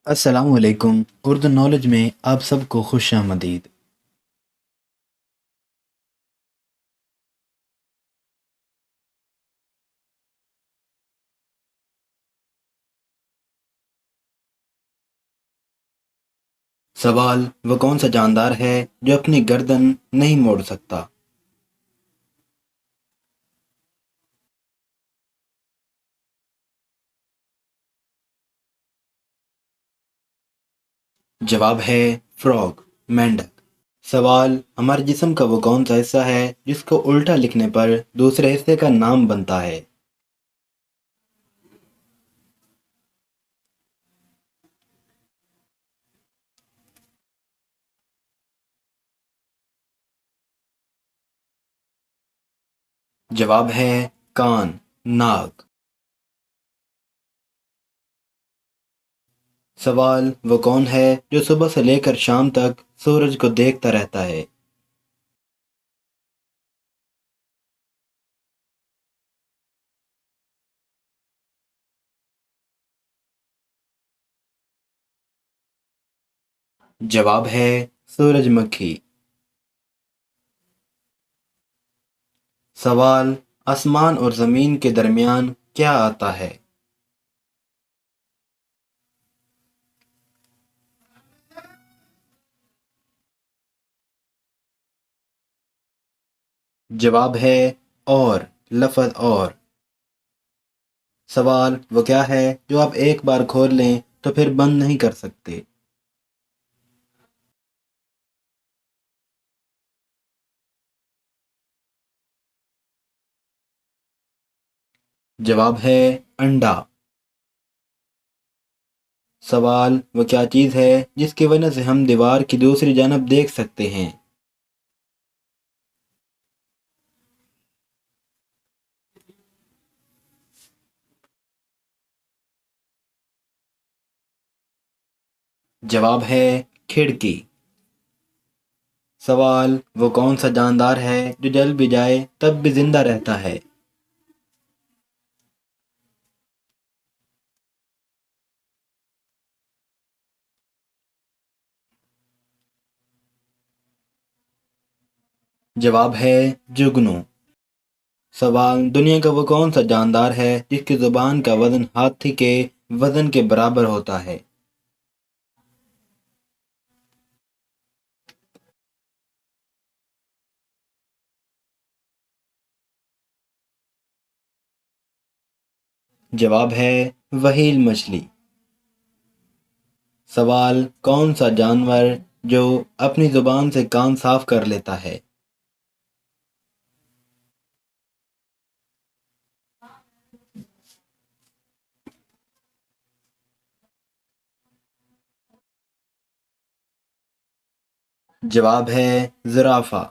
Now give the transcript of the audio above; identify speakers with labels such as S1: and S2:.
S1: السلام علیکم، اردو نالج میں آپ سب کو خوش آمدید۔ سوال: وہ کون سا جاندار ہے جو اپنی گردن نہیں موڑ سکتا؟ جواب ہے فراگ، مینڈک۔ سوال: ہمارے جسم کا وہ کون سا حصہ ہے جس کو الٹا لکھنے پر دوسرے حصے کا نام بنتا ہے؟ جواب ہے کان، ناک۔ سوال: وہ کون ہے جو صبح سے لے کر شام تک سورج کو دیکھتا رہتا ہے؟ جواب ہے سورج مکھی۔ سوال: آسمان اور زمین کے درمیان کیا آتا ہے؟ جواب ہے اور، لفظ اور۔ سوال: وہ کیا ہے جو آپ ایک بار کھول لیں تو پھر بند نہیں کر سکتے؟ جواب ہے انڈا۔ سوال: وہ کیا چیز ہے جس کی وجہ سے ہم دیوار کی دوسری جانب دیکھ سکتے ہیں؟ جواب ہے کھڑکی۔ سوال: وہ کون سا جاندار ہے جو جل بھی جائے تب بھی زندہ رہتا ہے؟ جواب ہے جگنو۔ سوال: دنیا کا وہ کون سا جاندار ہے جس کی زبان کا وزن ہاتھی کے وزن کے برابر ہوتا ہے؟ جواب ہے وہیل مچھلی۔ سوال: کون سا جانور جو اپنی زبان سے کان صاف کر لیتا ہے؟ جواب ہے زرافہ۔